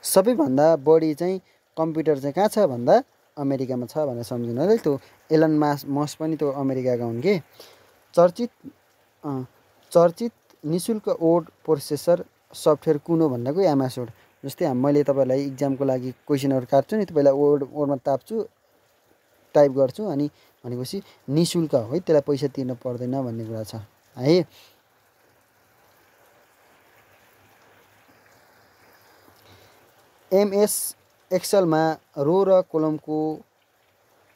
सबैभन्दा बढी चाहिँ कम्प्युटर चाहिँ कहाँ छ भन्दा अमेरिकामा छ भनेर सम्झिनु होला। त्यो एलन मस्क पनि त्यो अमेरिकाका हुन् कि। चर्चित निशुल्क वर्ड प्रोसेसर सफ्टवेयर कुन हो भन्दाको एमाजोन। जस्तै मैले तपाईँलाई इक्जामको लागि क्वेसनहरू काट्छु नि, तपाईँलाई वर्डमा टाइप गर्छु अनि भनेपछि निशुल्क हो है, त्यसलाई पैसा तिर्नु पर्दैन भन्ने कुरा छ है। एमएस एक्सेलमा रो र कोलमको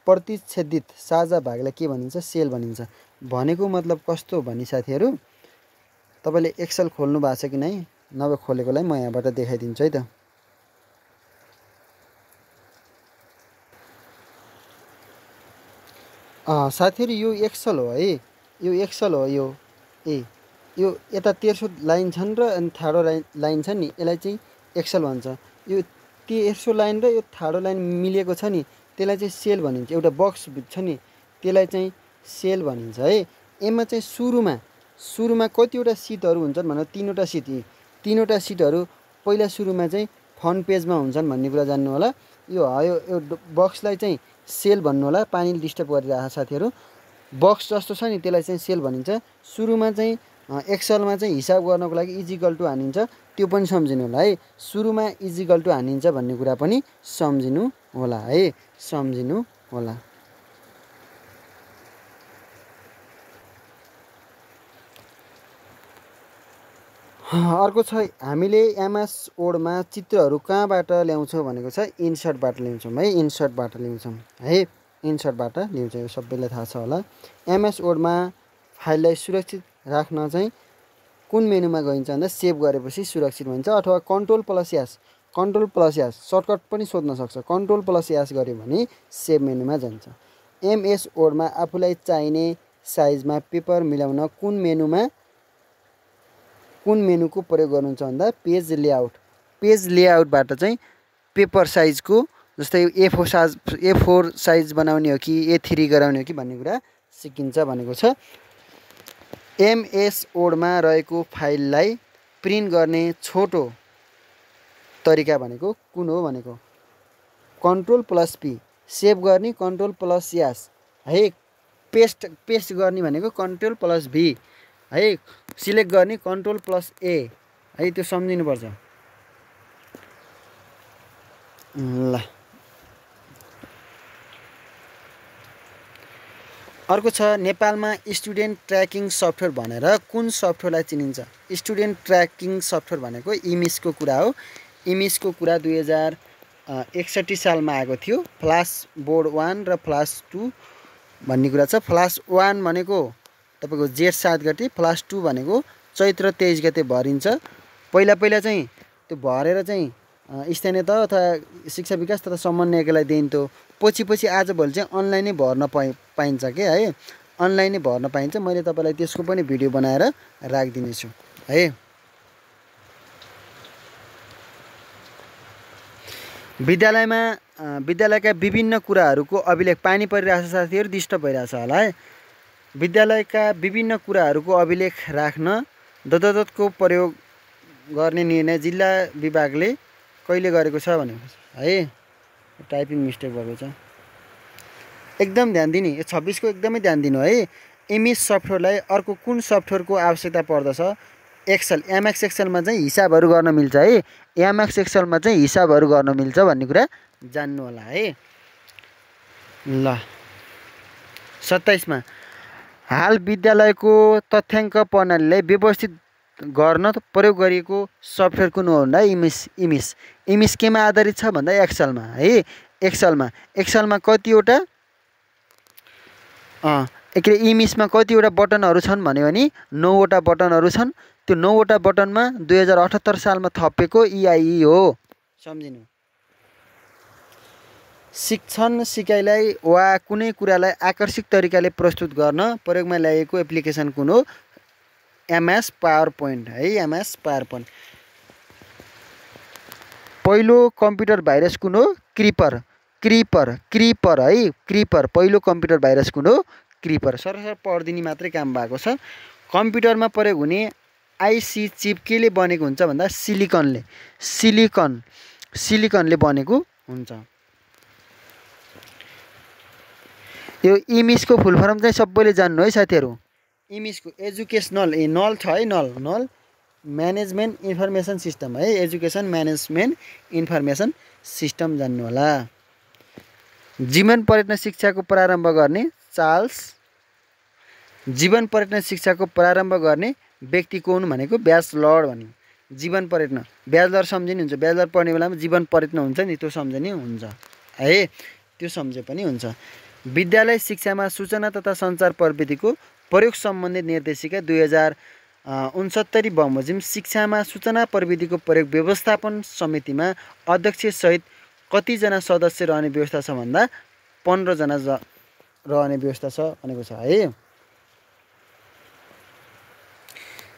प्रतिच्छेदित साझा भागलाई के भनिन्छ? सेल भनिन्छ। भनेको मतलब कस्तो भनी साथीहरू, तपाईँले एक्सेल खोल्नु भएको छ कि नै? नभए खोलेकोलाई म यहाँबाट देखाइदिन्छु है त। साथीहरू यो एक्सेल हो है, यो एक्सेल हो। यो यता तेर्सो लाइन छन् र अनि थाडो लाइन छ नि, यसलाई चाहिँ एक्सेल भन्छ। यो तेर्सो लाइन र यो थाडो लाइन मिलेको छ नि, त्यसलाई चाहिँ सेल भनिन्छ। एउटा बक्स छ नि, त्यसलाई चाहिँ सेल भनिन्छ है। यसमा चाहिँ सुरुमा कतिवटा सिटहरू हुन्छन् भनेर 3वटा सिट, 3वटा सिटहरू पहिला सुरुमा चाहिँ फ्रन्ट पेजमा हुन्छन् भन्ने कुरा जान्नु होला। यो बक्सलाई चाहिँ सेल भन्नु होला। पानीले डिस्टर्ब गरिरहेको साथीहरू, बक्स जस्तो छ नि त्यसलाई चाहिँ सेल भनिन्छ। सुरुमा चाहिँ एक्सेलमा चाहिँ हिसाब गर्नको लागि इजिकल टु हानिन्छ, त्यो पनि सम्झिनु होला है। सुरुमा इजिकल टु हानिन्छ भन्ने कुरा पनि सम्झिनु होला है, सम्झिनु होला। अर्को छ, हामीले एमएस वर्डमा चित्रहरू कहाँबाट ल्याउँछौँ भनेको छ इन्सर्टबाट ल्याउँछौँ है, इन्सर्टबाट ल्याउँछौँ है, इन्सर्टबाट ल्याउँछौँ। यो सबैलाई थाहा छ होला। एमएस वर्डमा फाइललाई सुरक्षित राख्न चाहिँ कुन मेनुमा गइन्छ भन्दा सेभ गरेपछि सुरक्षित भन्छ, अथवा कन्ट्रोल+S सर्टकट पनि सोध्न सक्छ। कन्ट्रोल+S गऱ्यो भने सेभ मेनुमा जान्छ। एमएस वर्डमा आफूलाई चाहिने साइजमा पेपर मिलाउन कुन मेनुको प्रयोग गर्नुहुन्छ भन्दा पेज लेआउट। पेज लेआउटबाट चाहिँ पेपर साइजको, जस्तै A4 साइज बनाउने हो कि A3 गराउने हो कि भन्ने कुरा सिकिन्छ भनेको छ। एमएस वर्डमा रहेको फाइललाई प्रिन्ट गर्ने छोटो तरिका भनेको कुन हो भनेको कन्ट्रोल+P। सेभ गर्ने कन्ट्रोल+S है। पेस्ट गर्ने भनेको कन्ट्रोल+V है। सिलेक्ट गर्ने कन्ट्रोल+A है, त्यो सम्झिनुपर्छ ल। अर्को छ, नेपालमा स्टुडेन्ट ट्र्याकिङ सफ्टवेयर भनेर कुन सफ्टवेयरलाई चिनिन्छ? स्टुडेन्ट ट्र्याकिङ सफ्टवेयर भनेको इमिसको कुरा हो। इमिसको कुरा 2061 सालमा आएको थियो। फ्ल्यास बोर्ड 1 र फ्ल्यास 2 भन्ने कुरा छ। फ्ल्यास 1 भनेको तपाईँको जेठ 7 गते, फ्ल्यास 2 भनेको चैत्र 23 गते भरिन्छ। पहिला चाहिँ त्यो भरेर चाहिँ स्थानीय तह अथवा शिक्षा विकास तथा समन्वयकलाई दिइन्थ्यो। पछि आजभोलि चाहिँ अनलाइनै भर्न पाइन्छ के है, अनलाइनै भर्न पाइन्छ। मैले तपाईँलाई त्यसको पनि भिडियो बनाएर राखिदिनेछु है। विद्यालयका विभिन्न कुराहरूको अभिलेख, पानी परिरहेछ साथीहरू, डिस्टर्ब भइरहेछ होला है। विद्यालयका विभिन्न कुराहरूको अभिलेख राख्न दत्तको प्रयोग गर्ने निर्णय जिल्ला विभागले कहिले गरेको छ भनेको है। टाइपिङ मिस्टेक भएको छ, एकदम ध्यान दिने। यो 26 को एकदमै ध्यान दिनु है। इमेज सफ्टवेयरलाई अर्को कुन सफ्टवेयरको आवश्यकता पर्दछ? एक्सेल एमएक्स एक्सेलमा चाहिँ हिसाबहरू गर्न मिल्छ है। एमएक्स एक्सेलमा चाहिँ हिसाबहरू गर्न मिल्छ भन्ने कुरा जान्नु होला है। ल 27 मा हाल विद्यालयको तथ्याङ्क प्रणालीलाई व्यवस्थित गर्न प्रयोग गरिएको सफ्टवेयर कुन हो भन्दा इमिस केमा आधारित छ भन्दा एक्सेलमा है। एक्सेलमा कतिवटा इमिसमा कतिवटा बटनहरू छन् भन्यो भने 9 वटा बटनहरू छन्। त्यो 9 वटा बटनमा 2078 सालमा थपेको EIE हो, सम्झिनु। शिक्षण सिकाइलाई वा कुनै कुरालाई आकर्षक तरिकाले प्रस्तुत गर्न प्रयोगमा ल्याइएको एप्लिकेसन कुन हो? MS पावरपोइन्ट है। MS PowerPoint. पहिलो कम्प्युटर भाइरस कुन हो? क्रिपर है। क्रिपर पहिलो कम्प्युटर भाइरस कुन हो? क्रिपर। सरसर पढिदिने मात्रै काम भएको छ। कम्प्युटरमा प्रयोग हुने आइसी चिप केले बनेको हुन्छ भन्दा सिलिकनले बनेको हुन्छ। यो इमिसको फुल फर्म चाहिँ सबैले जान्नु है साथीहरू। इमिसको एजुकेसनल नल छ है, नल म्यानेजमेन्ट इन्फर्मेसन सिस्टम है। एजुकेसन म्यानेजमेन्ट इन्फर्मेसन सिस्टम जान्नु होला। जीवन पर्यटन शिक्षाको प्रारम्भ गर्ने जीवन पर्यटन शिक्षाको प्रारम्भ गर्ने व्यक्ति कोन भनेको ब्याचलर भन्यो। जीवन पर्यटन ब्याचलर सम्झिने हुन्छ। ब्याचलर पढ्ने बेलामा जीवन पर्यटन हुन्छ नि, त्यो सम्झिने हुन्छ है। त्यो सम्झे पनि हुन्छ। विद्यालय शिक्षामा सूचना तथा सञ्चार प्रविधिको प्रयोग सम्बन्धी निर्देशिका 2069 बमोजिम शिक्षामा सूचना प्रविधिको प्रयोग व्यवस्थापन समितिमा अध्यक्ष सहित कतिजना सदस्य रहने व्यवस्था छ भन्दा 15 जना रहने व्यवस्था छ भनेको छ है।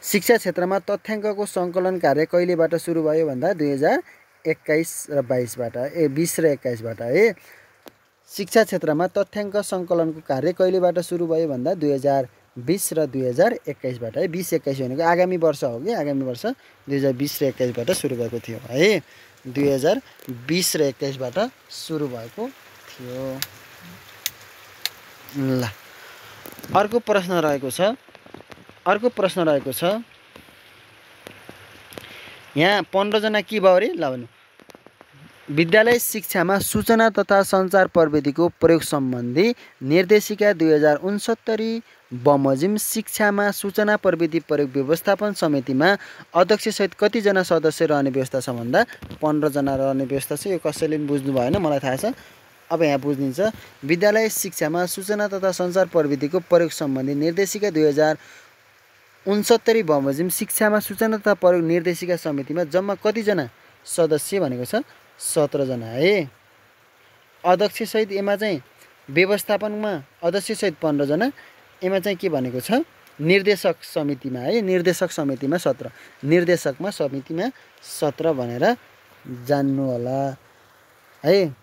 शिक्षा क्षेत्रमा तथ्याङ्कको सङ्कलन कार्य कहिलेबाट सुरु भयो भन्दा 2021 र 20 र 21 बाट है। शिक्षा क्षेत्रमा तथ्याङ्क सङ्कलनको कार्य कहिलेबाट सुरु भयो भन्दा 2020 र 2021 बाट है। 2021 भनेको आगामी वर्ष हो कि आगामी वर्ष 2020 र 21 बाट सुरु भएको थियो है। 2020 र 21 बाट सुरु भएको थियो। ल अर्को प्रश्न रहेको छ यहाँ 15 जना के भयो अरे? ल भन्नु। विद्यालय शिक्षामा सूचना तथा सञ्चार प्रविधिको प्रयोग सम्बन्धी निर्देशिका 2069 बमोजिम शिक्षामा सूचना प्रविधि प्रयोग व्यवस्थापन समितिमा अध्यक्ष सहित कतिजना सदस्य रहने व्यवस्था छ भन्दा 15 जना रहने व्यवस्था छ। यो कसैले पनि बुझ्नु भएन, मलाई थाहा छ। अब यहाँ बुझिदिन्छ। विद्यालय शिक्षामा सूचना तथा सञ्चार प्रविधिको प्रयोग सम्बन्धी निर्देशिका 2069 बमोजिम शिक्षामा सूचना तथा प्रयोग निर्देशिका समितिमा जम्मा कतिजना सदस्य भनेको छ? 17 जना है। अध्यक्ष सहित एमा चाहिँ व्यवस्थापनमा अध्यक्ष सहित 15 जना, एमा चाहिँ के भनेको छ? निर्देशक समितिमा है। निर्देशक समितिमा 17, निर्देशकमा समितिमा 17 भनेर जान्नु होला है।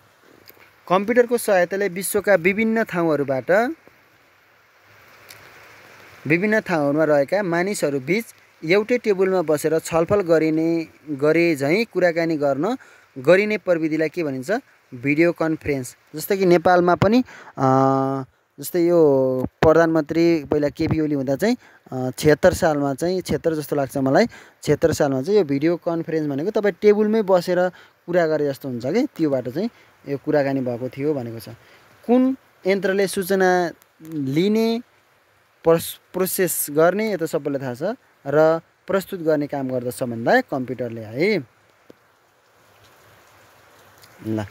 कम्प्युटरको सहायताले विश्वका विभिन्न ठाउँहरूमा रहेका मानिसहरू बीच एउटै टेबलमा बसेर छलफल गरे झैँ कुराकानी गरिने प्रविधिलाई के भनिन्छ? Video conference. जस्तै कि नेपालमा पनि जस्तै यो प्रधानमन्त्री पहिला केपी ओली हुँदा चाहिँ 76 सालमा चाहिँ 76 जस्तो लाग्छ मलाई, 76 सालमा चाहिँ यो भिडियो कन्फरेन्स भनेको तपाईँ टेबलमै बसेर कुरा गरे जस्तो हुन्छ कि त्योबाट चाहिँ यो कुराकानी भएको थियो भनेको छ। कुन यन्त्रले सूचना लिने, प्रोसेस गर्ने, यो त सबैलाई थाहा छ, र प्रस्तुत गर्ने काम गर्दछ भन्दा कम्प्युटरले है। ल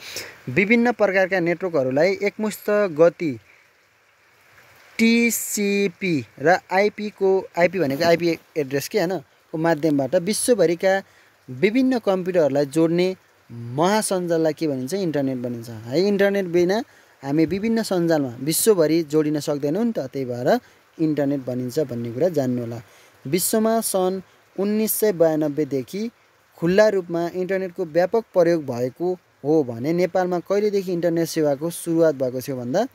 विभिन्न प्रकारका नेटवर्कहरूलाई एकमुष्ट गति TCP र IP भनेको IP एड्रेस के हैन को माध्यमबाट विश्वभरिका विभिन्न कम्प्युटरहरूलाई जोड्ने महासञ्जाललाई के भनिन्छ? इन्टरनेट भनिन्छ है। इन्टरनेट बिना हामी विभिन्न सञ्जालमा विश्वभरि जोडिन सक्दैनौँ नि त, त्यही भएर इन्टरनेट भनिन्छ भन्ने कुरा जान्नु होला। विश्वमा सन् 1992 देखि खुल्ला रूपमा इन्टरनेटको व्यापक प्रयोग भएको हो भने नेपालमा कहिलेदेखि इन्टरनेट सेवाको सुरुवात भएको थियो भन्दा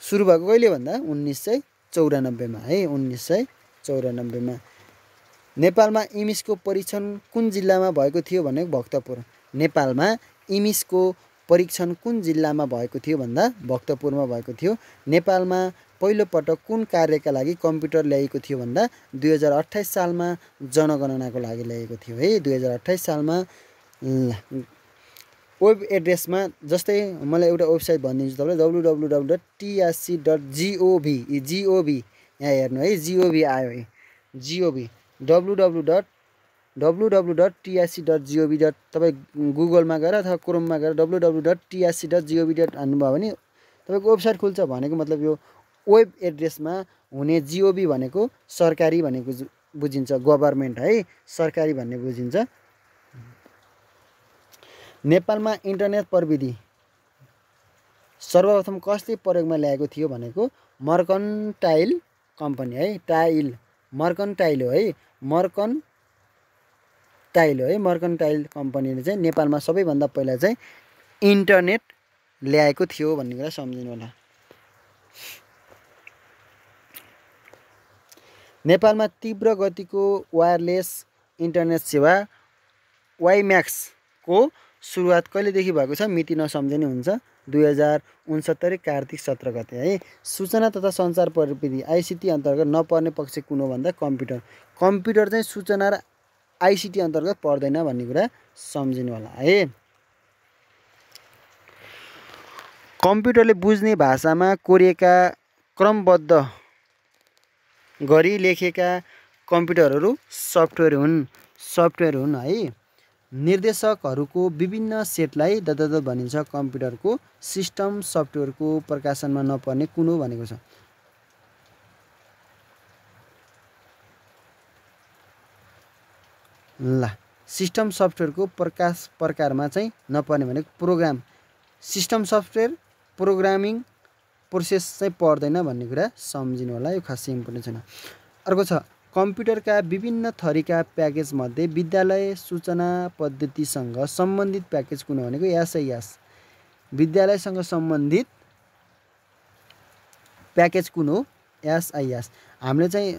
सुरु भएको कहिले भन्दा 1994 मा है। 1994 मा। नेपालमा इमिसको परीक्षण कुन जिल्लामा भएको थियो भने भक्तपुर। नेपालमा इमिसको परीक्षण कुन जिल्लामा भएको थियो भन्दा भक्तपुरमा भएको थियो। नेपालमा पहिलोपटक कुन कार्यका लागि कम्प्युटर ल्याइएको थियो भन्दा 2028 सालमा जनगणनाको लागि ल्याइएको थियो है। 2028 सालमा वेब एड्रेसमा जस्तै मलाई एउटा वेबसाइट भनिदिन्छु तपाईँलाई www.trc.gov यहाँ हेर्नु है gov आयो है gov www.trc.gov तपाईँ गुगलमा गएर अथवा क्रोममा गएर www.trc.gov हान्नुभयो भने तपाईँको वेबसाइट खुल्छ। भनेको मतलब यो वेब एड्रेसमा हुने जिओबी भनेको सरकारी भनेको बुझिन्छ, गभर्मेन्ट है, सरकारी भन्ने बुझिन्छ। नेपालमा इन्टरनेट प्रविधि सर्वप्रथम कसले प्रयोगमा ल्याएको थियो भनेको मर्कन्टाइल कम्पनी है, मर्कन्टाइल हो है, मर्कन्टाइल कम्पनीले चाहिँ नेपालमा सबैभन्दा पहिला चाहिँ इन्टरनेट ल्याएको थियो भन्ने कुरा सम्झिनु होला। नेपालमा तीव्र गतिको वायरलेस इन्टरनेट सेवा वाइम्याक्स को सुरुवात कहिलेदेखि भएको छ मिति नसम्झिने हुन्छ 2069 कार्तिक 17 गते है। सूचना तथा सञ्चार प्रविधि आइसिटी अन्तर्गत नपर्ने पक्ष कुन हो भन्दा कम्प्युटर चाहिँ सूचना र आइसिटी अन्तर्गत पर्दैन भन्ने कुरा सम्झिनु होला है। कम्प्युटरले बुझ्ने भाषामा कोरिएका क्रमबद्ध गरी लेखेका कम्प्युटरहरू सफ्टवेयर हुन् है। निर्देशकहरूको विभिन्न सेटलाई दत्तक भनिन्छ। कम्प्युटरको सिस्टम सफ्टवेयरको प्रकाशनमा नपर्ने कुन हो भनेको छ। ल सिस्टम सफ्टवेयरको प्रकारमा चाहिँ नपर्ने भनेको program, system software programming process चाहिँ पर्दैन भन्ने कुरा सम्झिनु होला, यो खासै इम्पोर्टेन्ट छैन। अर्को छ कम्प्युटरका विभिन्न थरीका प्याकेज मध्ये विद्यालय सूचना पद्धतिसँग सम्बन्धित प्याकेज कुन हो भनेको एसआइएस, विद्यालयसँग सम्बन्धित प्याकेज कुन हो एसआइएस। हामीले चाहिँ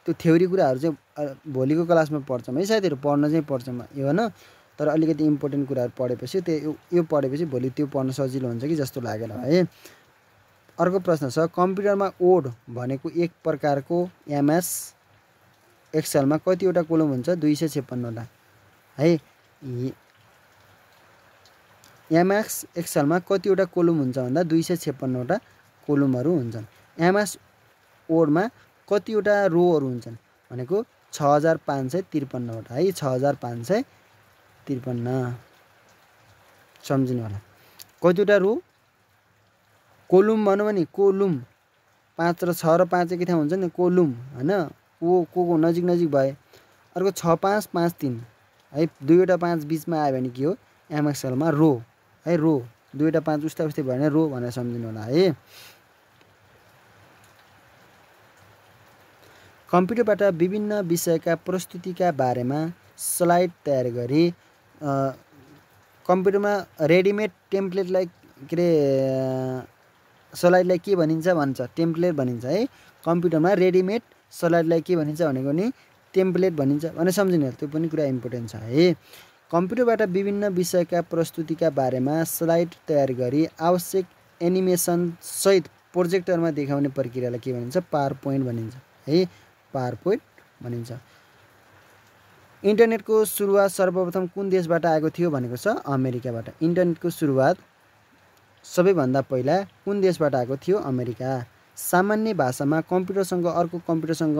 त्यो थ्योरी कुराहरू चाहिँ भोलिको क्लासमा पढ्छौँ है, साथीहरू पढ्न चाहिँ पढ्छौँ यो होइन, तर अलिकति इम्पोर्टेन्ट कुराहरू पढेपछि यो पढेपछि भोलि त्यो पढ्न सजिलो हुन्छ कि जस्तो लागेर है। अर्को प्रश्न छ कम्प्युटरमा वर्ड भनेको एक प्रकारको एमएस एक्सेलमा कतिवटा कोलम हुन्छ 256 वटा है। एमएस एक्सेलमा कतिवटा कोलम हुन्छ भन्दा 256 वटा कोलमहरू हुन्छन्। एमएस वर्डमा कतिवटा रोहरू हुन्छन् भनेको 6553 वटा है, 6553 सम्झिनु होला। कतिवटा रो कोलुम भनौँ भने कोलुम 5 र 6 र 5 एकै ठाउँ हुन्छ नि कोलुम होइन, को नजिक भए। अर्को 6553 है, 2वटा 5 बिचमा आयो भने के हो एमएक्सएलमा रो है, रो 2वटा 5 उस्तै भयो भने रो भनेर सम्झिनु होला है। कम्प्युटरबाट विभिन्न विषयका प्रस्तुतिका बारेमा स्लाइड तयार गरी कम्प्युटरमा रेडिमेड टेम्प्लेटलाई के अरे स्लाइडलाई के भनिन्छ भन्छ टेम्प्लेट भनिन्छ है। कम्प्युटरमा रेडिमेड स्लाइडलाई के भनिन्छ भनेको नि टेम्प्लेट भनिन्छ भनेर सम्झिनु, त्यो पनि कुरा इम्पोर्टेन्ट छ है। कम्प्युटरबाट विभिन्न विषयका प्रस्तुतिका बारेमा स्लाइड तयार गरी आवश्यक एनिमेसन सहित प्रोजेक्टरमा देखाउने प्रक्रियालाई के भनिन्छ पावर पोइन्ट भनिन्छ है, पावर पोइन्ट भनिन्छ। इन्टरनेटको सुरुवात सर्वप्रथम कुन देशबाट आएको थियो भनेको छ अमेरिकाबाट। इन्टरनेटको सुरुवात सबैभन्दा पहिला कुन देशबाट आएको थियो अमेरिका। सामान्य भाषामा कम्प्युटरसँग अर्को कम्प्युटरसँग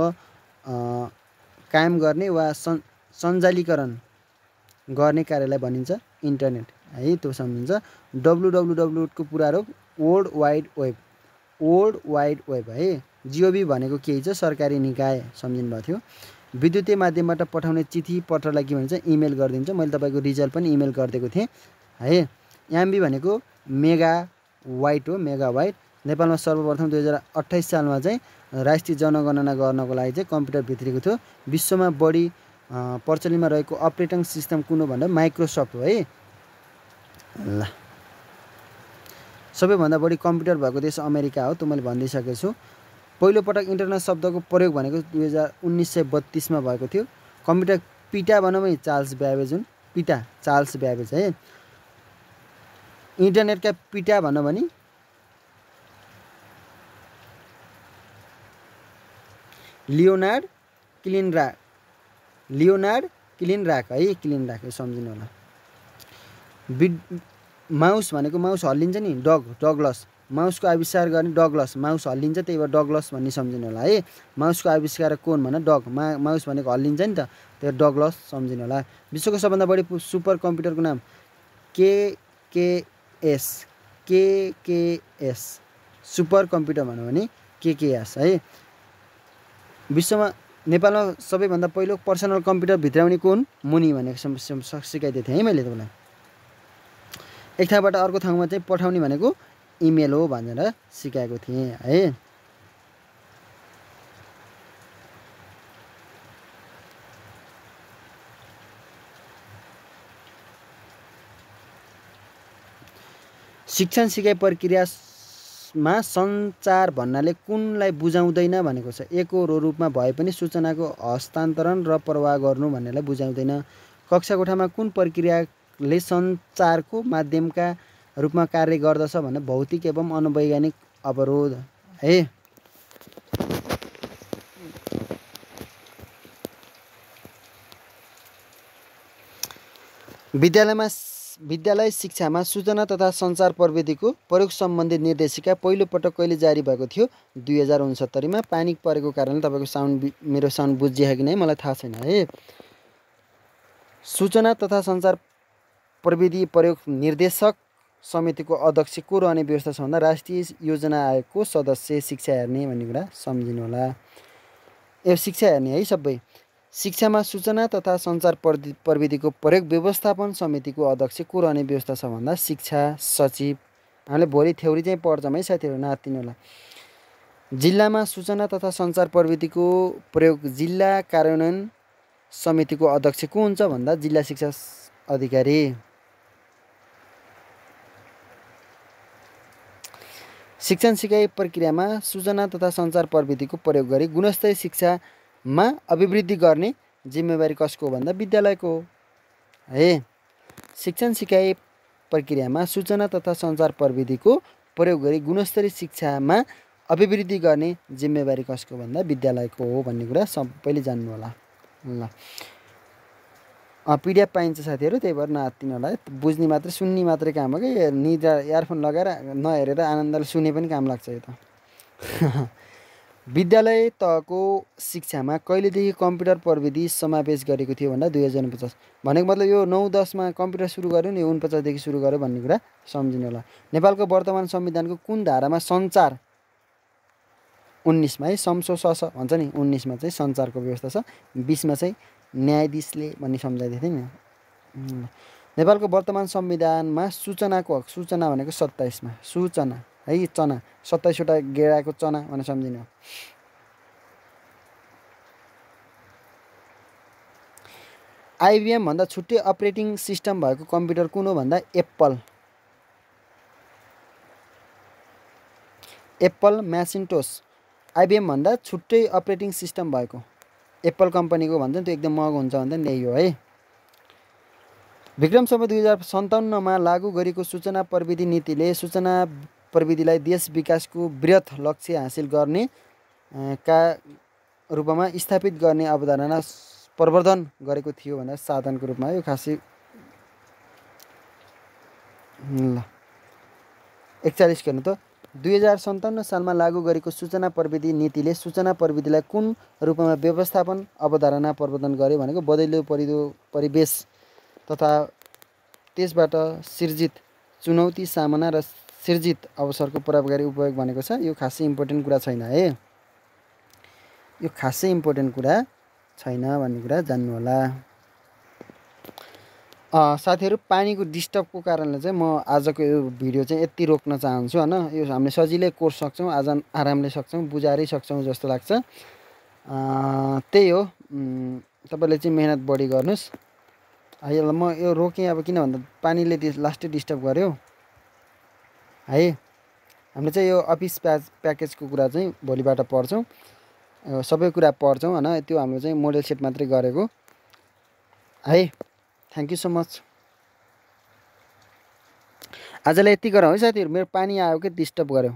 कायम गर्ने वा सञ्जालीकरण गर्ने कार्यलाई भनिन्छ इन्टरनेट है, त्यो सम्झिन्छ। www को पुरा रूप वर्ल्ड वाइड वेब है। जिओबी भनेको के छ सरकारी निकाय सम्झिनु भएको थियो। विद्युतीय माध्यमबाट पठाउने चिठी पत्रलाई के भन्छ इमेल गरिदिन्छ। मैले तपाईँको रिजल्ट पनि इमेल गरिदिएको थिएँ है। एमबी भनेको मेगावाइट हो, मेगावाइट। नेपालमा सर्वप्रथम 2028 सालमा चाहिँ राष्ट्रिय जनगणना गर्नको लागि चाहिँ कम्प्युटर भित्रिएको थियो। विश्वमा बढी प्रचलितमा रहेको अपरेटिङ सिस्टम कुन हो भन्दा माइक्रोसफ्ट हो है। ल सबैभन्दा बढी कम्प्युटर भएको देश अमेरिका हो, त्यो मैले भनिदिइसकेको छु। पहिलोपटक इन्टरनेट शब्दको प्रयोग भनेको 1932 मा भएको थियो। कम्प्युटर पिता भनौँ है चार्ल्स ब्याबेज हुन्, पिता चार्ल्स ब्याबेज है। इन्टरनेटका पिता भनौँ भने लियोनार्ड क्लिनराक है, क्लिनराक सम्झिनु होला। माउस भनेको माउस हल्लिन्छ नि, डगलस, माउसको आविष्कार गर्ने डगलस, माउस हल्लिन्छ त्यही भएर डगलस भन्ने सम्झिनु होला है। माउसको आविष्कारक कोन भन डग, माउस भनेको हल्लिन्छ नि त, त्यो डगलस सम्झिनु होला। विश्वको सबभन्दा बढी सुपर कम्प्युटरको नाम केकेएस सुपर कम्प्युटर भनौँ भने केकेएस है। विश्वमा नेपालमा सबैभन्दा पहिलो पर्सनल कम्प्युटर भित्राउने कुन, मुनि भनेको सिकाइदिएको थिएँ है मैले तपाईँलाई। एक ठाउँबाट अर्को ठाउँमा चाहिँ पठाउने भनेको इमेल हो भनेर सिकाएको थिएँ है। शिक्षण सिकाइ प्रक्रियामा सञ्चार भन्नाले कुनलाई बुझाउँदैन भनेको छ। एकहोरो रूपमा भए पनि सूचनाको हस्तान्तरण र प्रवाह गर्नु भन्नेलाई बुझाउँदैन। कक्षा कोठामा कुन प्रक्रियाले सञ्चारको माध्यमका रूपमा कार्य गर्दछ भने भौतिक एवं अनुवैज्ञानिक अवरोध है। विद्यालय शिक्षामा सूचना तथा सञ्चार प्रविधिको प्रयोग सम्बन्धी निर्देशिका पहिलो पटक कहिले जारी भएको थियो? 2069 मा। पानी परेको कारणले तपाईँको मेरो साउन्ड बुझियो कि नै मलाई थाहा छैन है। सूचना तथा सञ्चार प्रविधि प्रयोग निर्देशक समितिको अध्यक्ष को रहने व्यवस्था छ भन्दा राष्ट्रिय योजना आयोगको सदस्य शिक्षा हेर्ने भन्ने कुरा सम्झिनु होला। यो शिक्षा हेर्ने है सबै। शिक्षामा सूचना तथा सञ्चार प्रविधिको प्रयोग व्यवस्थापन समितिको अध्यक्ष को रहने व्यवस्था छ भन्दा शिक्षा सचिव। हामीले भोलि थ्योरी चाहिँ पढ्छौँ है साथीहरू, नातिनु होला। जिल्लामा सूचना तथा सञ्चार प्रविधिको प्रयोग जिल्ला कार्यान्वयन समितिको अध्यक्ष को हुन्छ भन्दा जिल्ला शिक्षा अधिकारी। शिक्षण सिकाइ प्रक्रियामा सूचना तथा सञ्चार प्रविधिको प्रयोग गरी गुणस्तरीय शिक्षामा अभिवृद्धि गर्ने जिम्मेवारी कसको भन्दा विद्यालयको है। शिक्षण सिकाइ प्रक्रियामा सूचना तथा सञ्चार प्रविधिको प्रयोग गरी गुणस्तरीय शिक्षामा अभिवृद्धि गर्ने जिम्मेवारी कसको भन्दा विद्यालयको हो भन्ने कुरा सबैले जान्नु होला। ल पिडिएफ पाइन्छ साथीहरू, त्यही भएर नहात्तिनु होला है। बुझ्ने मात्रै सुन्ने मात्रै काम हो कि, निद्रा इयरफोन लगाएर नहेरेर आनन्दले सुने पनि काम लाग्छ यो त। विद्यालय तहको शिक्षामा कहिलेदेखि कम्प्युटर प्रविधि समावेश गरेको थियो भन्दा 2049। भनेको मतलब यो 9-10 मा कम्प्युटर सुरु गर्यो नि, 49 देखि सुरु गर्यो भन्ने कुरा सम्झिनु होला। नेपालको वर्तमान संविधानको कुन धारामा सञ्चार 19 मा है संसो भन्छ नि, 19 मा चाहिँ सञ्चारको व्यवस्था छ, 20 मा चाहिँ न्यायाधीशले भन्ने सम्झाइदिएको थिएँ नि। नेपालको वर्तमान संविधानमा सूचनाको हक, सूचना भनेको 27 मा, सूचना है चना 27 वटा गेडाको चना भनेर सम्झिनु। आइबिएम भन्दा छुट्टै अपरेटिङ सिस्टम भएको कम्प्युटर कुन हो भन्दा एप्पल म्यासिन्टोस। आइबिएम भन्दा छुट्टै अपरेटिङ सिस्टम भएको एप्पल कम्पनीको भन्छ नि, त्यो एकदम महँगो हुन्छ भन्दा नि यही हो है। विक्रम सम्वत 2057 मा लागू गरेको सूचना प्रविधि नीतिले सूचना प्रविधिलाई देश विकासको बृहत् लक्ष्य हासिल गर्ने का रूपमा स्थापित गर्ने अवधारणा प्रवर्धन गरेको थियो भनेर साधनको रूपमा। यो खासै ल 41 गर्नु त। 2057 सालमा लागू गरेको सूचना प्रविधि नीतिले सूचना प्रविधिलाई कुन रूपमा व्यवस्थापन अवधारणा प्रवर्धन गर्यो भनेको बदलिलो परिवेश तथा त्यसबाट सिर्जित चुनौती सामना र सिर्जित अवसरको प्रभावकारी उपयोग भनेको छ। यो खासै इम्पोर्टेन्ट कुरा छैन है, यो खासै इम्पोर्टेन्ट कुरा छैन भन्ने कुरा जान्नु होला। साथीहरू पानीको डिस्टर्बको कारणले चाहिँ म आजको यो भिडियो चाहिँ यति रोक्न चाहन्छु होइन। यो हामीले सजिलै कोर्स सक्छौँ, आज आरामले सक्छौँ, बुझाएरै सक्छौँ जस्तो लाग्छ। त्यही हो, तपाईँले चाहिँ मेहनत बढी गर्नुहोस्। अहिले म यो रोकेँ अब किन भन्दा पानीले लास्टै डिस्टर्ब गर्यो है। हामीले चाहिँ यो अफिस प्याकेजको कुरा चाहिँ भोलिबाट पढ्छौँ, सबै कुरा पढ्छौँ होइन। त्यो हाम्रो चाहिँ मोडल सेट मात्रै गरेको है। Thank you so much. आजलाई यति गरौँ है साथीहरू, मेरो पानी आयो कि डिस्टर्ब गऱ्यो।